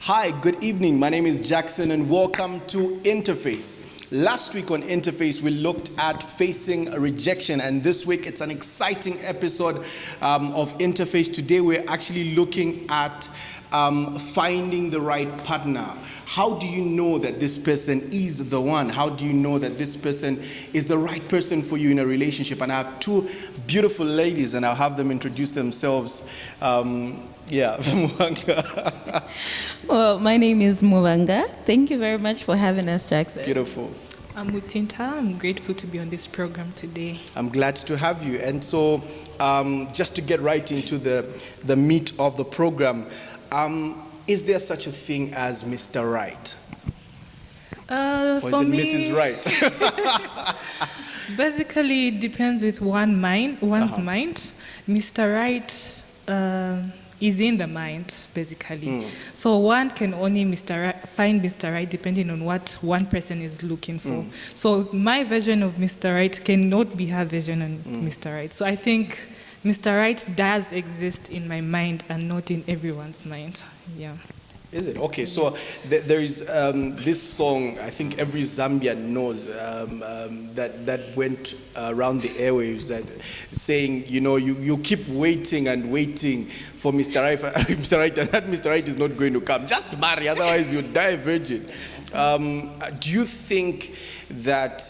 Hi, good evening. My name is Jackson and welcome to Interface. Last week on Interface, we looked at facing rejection, and this week it's an exciting episode of Interface. Today we're actually looking at finding the right partner. How do you know that this person is the one? How do you know that this person is the right person for you in a relationship? And I have two beautiful ladies, and I'll have them introduce themselves. Mwanga. Well, my name is Mwanga. Thank you very much for having us, Jackson. Beautiful. I'm Mutinta. I'm grateful to be on this program today. I'm glad to have you. And so, just to get right into the meat of the program, is there such a thing as Mr. Right? Or For is it me, Mrs. Right? basically, it depends with one's mind. Mr. Right is in the mind, basically. So one can only find Mr. Right depending on what one person is looking for. So my version of Mr. Right cannot be her version of Mr. Right. So I think Mr. Right does exist in my mind and not in everyone's mind. Yeah. Is it? Okay, so there is this song, I think every Zambian knows, that went around the airwaves, that saying, you know, you keep waiting and waiting for Mr. Right, Mr. Right, and that Mr. Right is not going to come. Just marry, otherwise you die a virgin. Do you think that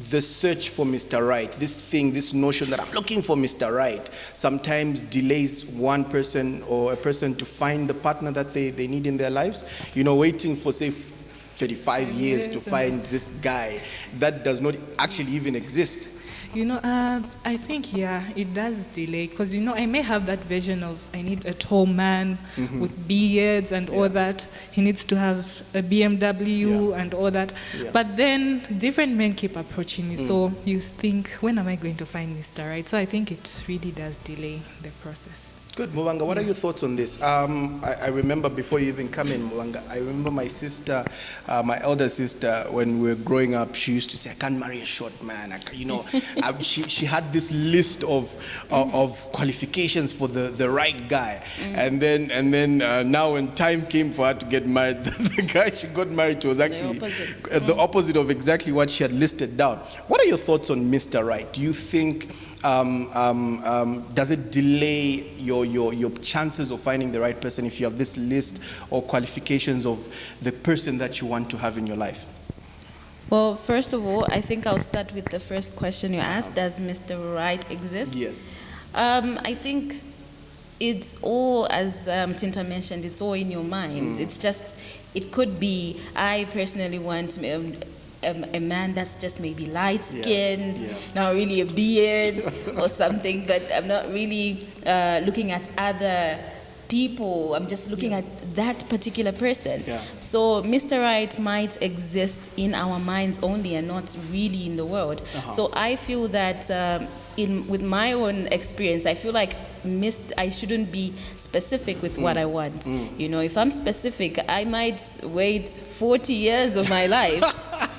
the search for Mr. Right, this notion that I'm looking for Mr. Right, sometimes delays one person or a person to find the partner that they need in their lives? You know, waiting for, say, 35 years to find this guy that does not actually even exist. You know, I think, it does delay. Because, you know, I may have that vision of I need a tall man with beards and all that. He needs to have a BMW and all that. Yeah. But then different men keep approaching me. So you think, when am I going to find Mr. Right? So I think it really does delay the process. Good. Mwanga, what are your thoughts on this? I remember before you even come in, Mwanga, I remember my sister, my elder sister, when we were growing up, she used to say, I can't marry a short man. She had this list of qualifications for the right guy. And then now when time came for her to get married, the guy she got married to was actually the opposite of exactly what she had listed down. What are your thoughts on Mr. Right? Do you think does it delay your chances of finding the right person if you have this list or qualifications of the person that you want to have in your life? Well, first of all, I think I'll start with the first question you asked. Does Mr. Right exist? Yes. I think it's all, as Tinta mentioned, it's all in your mind. It's just, it could be, I personally want a man that's just maybe light-skinned, not really a beard or something, but I'm not really looking at other people. I'm just looking at that particular person. Yeah. So Mr. Right might exist in our minds only and not really in the world. So I feel that with my own experience, I feel like I shouldn't be specific with what I want. You know, if I'm specific, I might wait 40 years of my life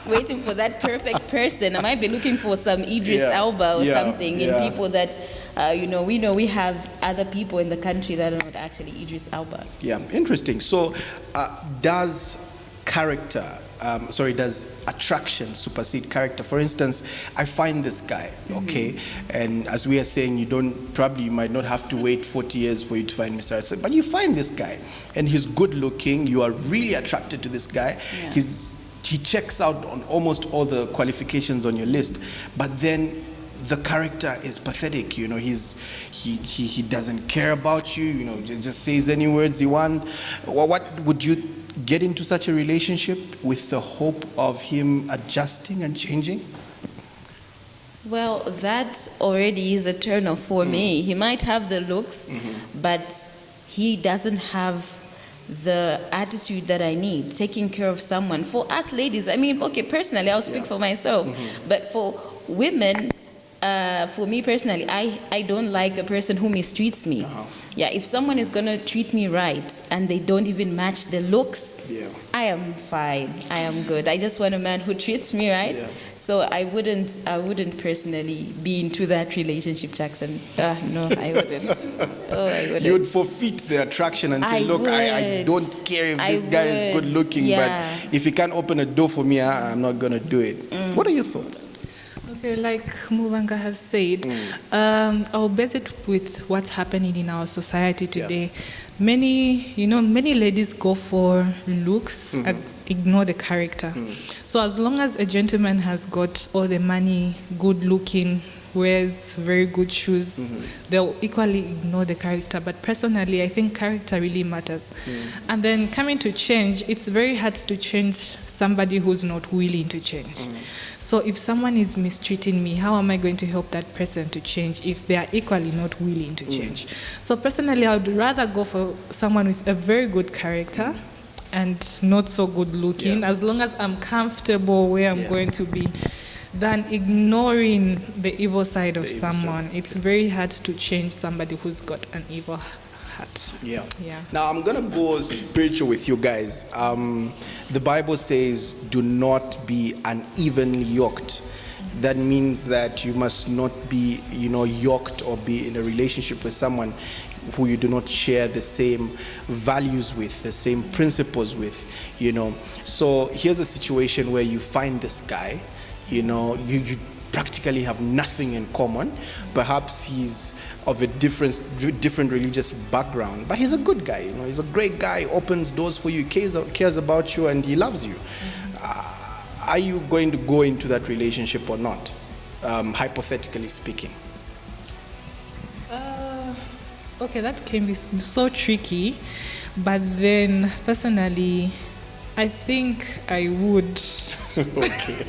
waiting for that perfect person. I might be looking for some Idris Elba or something in people that, we have other people in the country that are not actually Idris Elba. Yeah, interesting. So does attraction supersede character? For instance, I find this guy, okay, and as we are saying, you might not have to wait 40 years for you to find Mr. Right, but you find this guy, and he's good looking, you are really attracted to this guy, he checks out on almost all the qualifications on your list, but then the character is pathetic. You know, he doesn't care about you. You know, just says any words he wants. What would you get into such a relationship with the hope of him adjusting and changing? Well, that already is a turn off for me. He might have the looks, but he doesn't have the attitude that I need, taking care of someone. For us ladies, I mean, okay, personally, I'll speak for myself, but for women, for me personally, I don't like a person who mistreats me. Yeah, if someone is gonna treat me right and they don't even match the looks, Yeah. I am fine. I am good. I just want a man who treats me right. Yeah. So I wouldn't personally be into that relationship, Jackson. No, I wouldn't. Oh, I wouldn't. You would forfeit the attraction and say, I look, I would. don't care if I this guy is good would, looking, yeah. but if he can't open a door for me, I'm not going to do it. What are your thoughts? Okay, like Muvanga has said, I'll base it with what's happening in our society today. Many ladies go for looks and ignore the character. So as long as a gentleman has got all the money, good looking, wears very good shoes, they'll equally ignore the character. But personally, I think character really matters. And then coming to change, it's very hard to change somebody who's not willing to change. So if someone is mistreating me, how am I going to help that person to change if they are equally not willing to change? So personally, I would rather go for someone with a very good character and not so good looking, as long as I'm comfortable where I'm going to be, than ignoring the evil side of someone. It's very hard to change somebody who's got an evil heart. Yeah. Now I'm gonna go spiritual with you guys. The Bible says, "Do not be unevenly yoked." That means that you must not be, yoked or be in a relationship with someone who you do not share the same values with, the same principles with. So here's a situation where you find this guy. You practically have nothing in common. Perhaps he's of a different religious background, but he's a good guy. He's a great guy. Opens doors for you, cares about you, and he loves you. Are you going to go into that relationship or not? Hypothetically speaking. Okay, that can be so tricky, but then personally, I think I would. Okay.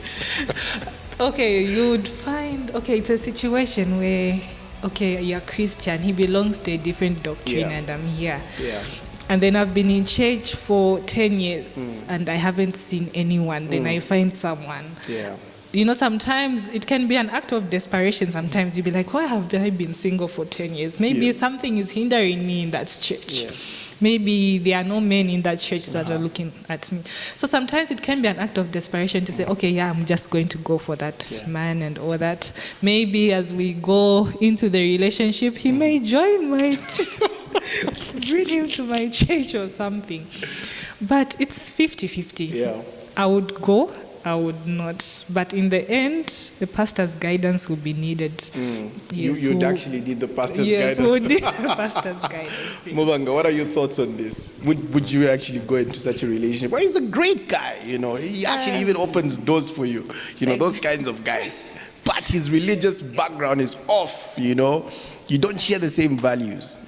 Okay, you would find, it's a situation where, you're Christian, he belongs to a different doctrine, and I'm here. Yeah. And then I've been in church for 10 years, and I haven't seen anyone. Then I find someone. Yeah. Sometimes it can be an act of desperation. Sometimes you'll be like, why have I been single for 10 years? Maybe something is hindering me in that church. Yeah. Maybe there are no men in that church that are looking at me. So sometimes it can be an act of desperation to say, I'm just going to go for that man and all that. Maybe as we go into the relationship, he may join my bring him to my church or something. But it's 50-50. Yeah. I would go, I would not. But in the end, the pastor's guidance will be needed. You'd actually need the pastor's guidance. Yes, guidance. we need the pastor's guidance. Muvanga, what are your thoughts on this? Would you actually go into such a relationship? Well, he's a great guy, He actually even opens doors for you. Those kinds of guys. But his religious background is off, You don't share the same values.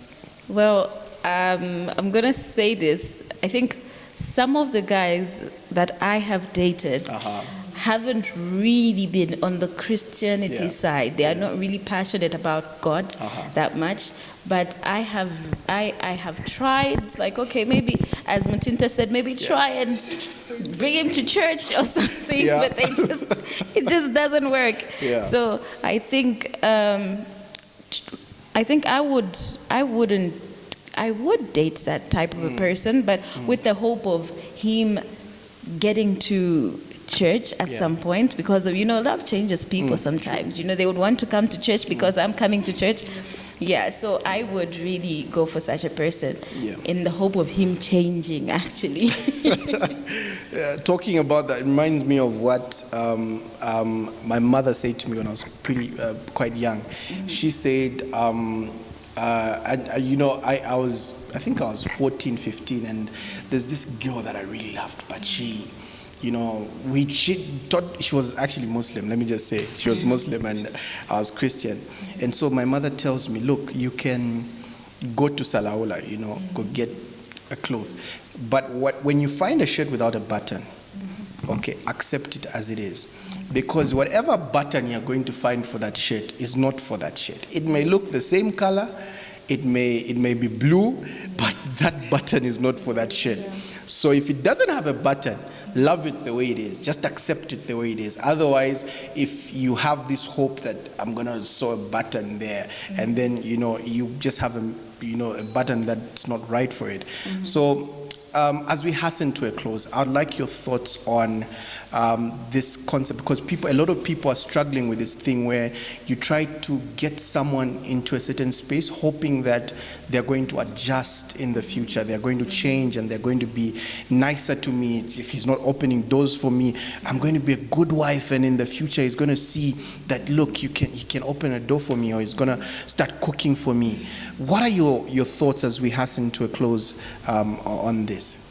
Well, I'm going to say this. I think some of the guys that I have dated haven't really been on the Christianity side. They are not really passionate about God that much. But I have tried, maybe, as Matinta said, maybe try and bring him to church or something, but it just doesn't work. Yeah. So I think I would date that type of a person, but with the hope of him getting to church at some point, because of, love changes people sometimes. They would want to come to church because I'm coming to church. Yeah, so I would really go for such a person in the hope of him changing, actually. Talking about that reminds me of what my mother said to me when I was quite young. She said, I think I was 14, 15, and there's this girl that I really loved, but she thought she was actually Muslim. Let me just say, she was Muslim and I was Christian. And so my mother tells me, look, you can go to Salaula, go get a cloth. But when you find a shirt without a button, accept it as it is. Because whatever button you're going to find for that shirt is not for that shirt. It may look the same color, it may be blue, but that button is not for that shirt. So if it doesn't have a button, love it the way it is. Just accept it the way it is. Otherwise, if you have this hope that I'm gonna sew a button there, and then you just have a button that's not right for it. So as we hasten to a close, I'd like your thoughts on this concept, because a lot of people are struggling with this thing where you try to get someone into a certain space hoping that they're going to adjust in the future, they're going to change, and they're going to be nicer to me. If he's not opening doors for me, I'm going to be a good wife, and in the future he's going to see that, look, he can open a door for me, or he's going to start cooking for me. What are your thoughts as we hasten to a close on this?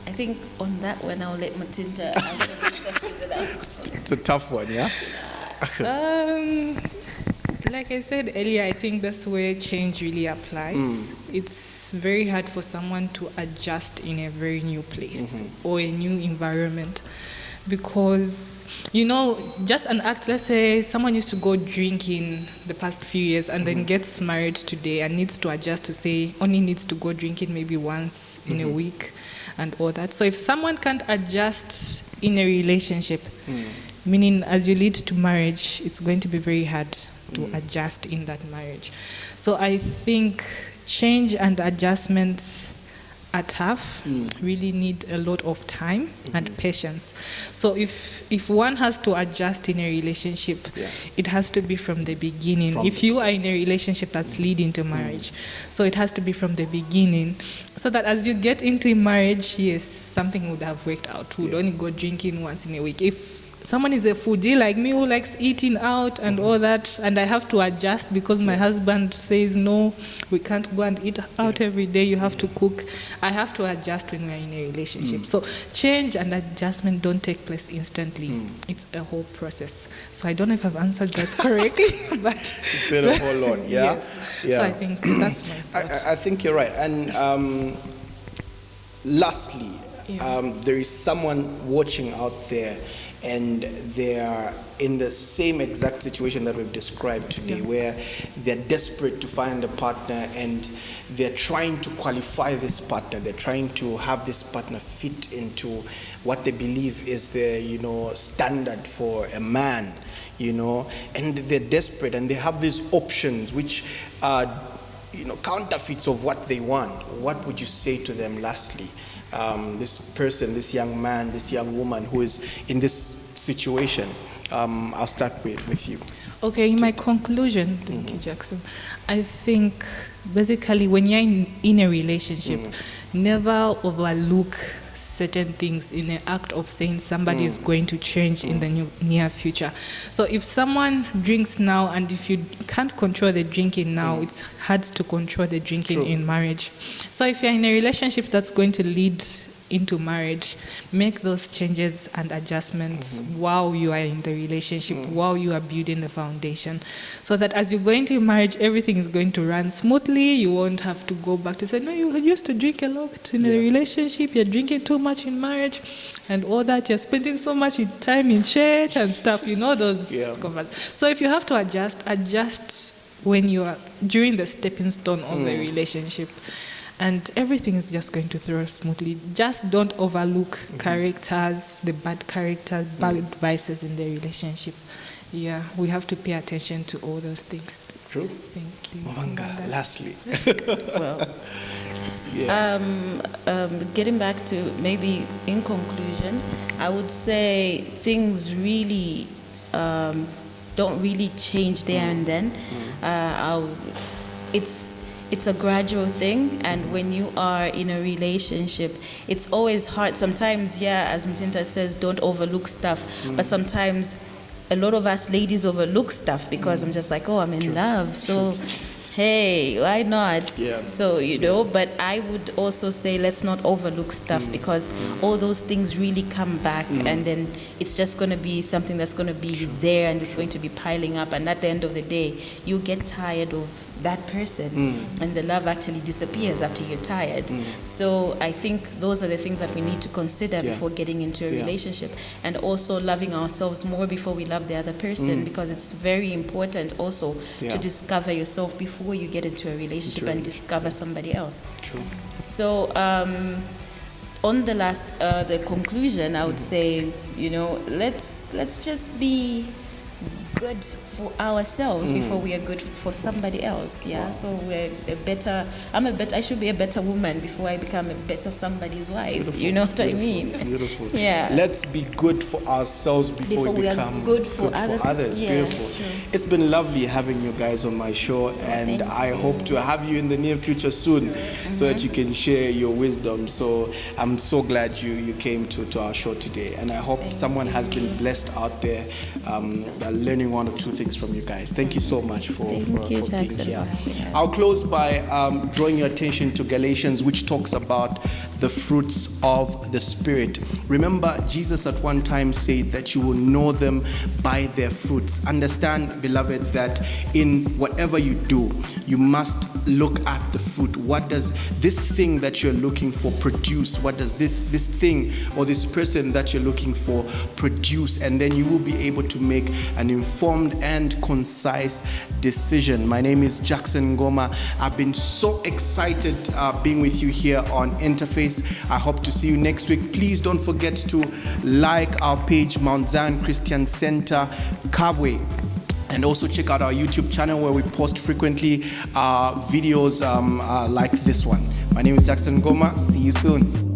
I think on that one, I'll let Matinta answer this question without. It's a tough one, yeah? Like I said earlier, I think that's where change really applies. It's very hard for someone to adjust in a very new place or a new environment, because just an act. Let's say someone used to go drinking the past few years and then gets married today and needs to adjust to say only needs to go drinking maybe once in a week and all that. So if someone can't adjust in a relationship, meaning as you lead to marriage, it's going to be very hard to adjust in that marriage. So I think change and adjustments are tough, really need a lot of time and patience. So if one has to adjust in a relationship, it has to be from the beginning. If you are in a relationship that's leading to marriage, so it has to be from the beginning, so that as you get into marriage, yes, something would have worked out. We would only go drinking once in a week. If someone is a foodie like me who likes eating out and all that, and I have to adjust because my husband says, no, we can't go and eat out every day, you have to cook, I have to adjust when we're in a relationship. So change and adjustment don't take place instantly. It's a whole process. So I don't know if I've answered that correctly, but You said a whole lot, yeah? Yes. So I think that's my thought. I think you're right. And lastly, there is someone watching out there, and they are in the same exact situation that we've described today, where they're desperate to find a partner, and they're trying to qualify this partner. They're trying to have this partner fit into what they believe is the standard for a man, and they're desperate, and they have these options which are counterfeits of what they want. What would you say to them lastly? This person, this young man, this young woman who is in this situation. I'll start with you. Okay, in my conclusion, thank you, Jackson. I think basically when you're in a relationship, never overlook certain things in an act of saying somebody is going to change in the near future. So if someone drinks now, and if you can't control the drinking now, it's hard to control the drinking in marriage. So if you're in a relationship that's going to lead into marriage, make those changes and adjustments while you are in the relationship, while you are building the foundation, so that as you go into marriage, everything is going to run smoothly. You won't have to go back to say, no, you used to drink a lot in a relationship, you're drinking too much in marriage, and all that, you're spending so much time in church and stuff, those comments. So if you have to adjust when you are during the stepping stone of the relationship, and everything is just going to throw smoothly. Just don't overlook characters, the bad characters, bad vices in the relationship. Yeah, we have to pay attention to all those things. True. Thank you. Mwanga, lastly. Well, getting back to maybe in conclusion, I would say things really don't really change there and then. It's a gradual thing, and when you are in a relationship, it's always hard. Sometimes, as Mtinta says, don't overlook stuff, but sometimes a lot of us ladies overlook stuff because I'm just like, oh, I'm in love, so hey, why not? Yeah. So, but I would also say let's not overlook stuff because all those things really come back and then it's just going to be something that's going to be there and it's going to be piling up, and at the end of the day, you get tired of that person and the love actually disappears after you're tired. So I think those are the things that we need to consider before getting into a relationship, and also loving ourselves more before we love the other person, because it's very important also to discover yourself before you get into a relationship and discover somebody else. True. So on the conclusion, I would say, let's just be good for ourselves before we are good for somebody else. Yeah. Wow. So I should be a better woman before I become a better somebody's wife. Beautiful. You know what I mean? Beautiful. Yeah. Let's be good for ourselves before we become good for others. Yeah, beautiful. True. It's been lovely having you guys on my show, and I hope to have you in the near future soon, so that you can share your wisdom. So I'm so glad you came to our show today, and I hope someone has been blessed out there by learning one or two things from you guys. Thank you so much for being here. I'll close by drawing your attention to Galatians, which talks about the fruits of the Spirit. Remember, Jesus at one time said that you will know them by their fruits. Understand, beloved, that in whatever you do, you must look at the fruit. What does this thing that you're looking for produce? What does this thing or this person that you're looking for produce? And then you will be able to make an informed and concise decision. My name is Jackson Ngoma. I've been so excited being with you here on Interface. I hope to see you next week. Please don't forget to like our page, Mount Zion Christian Center, Kabwe. And also check out our YouTube channel where we post frequently videos like this one. My name is Jackson Ngoma. See you soon.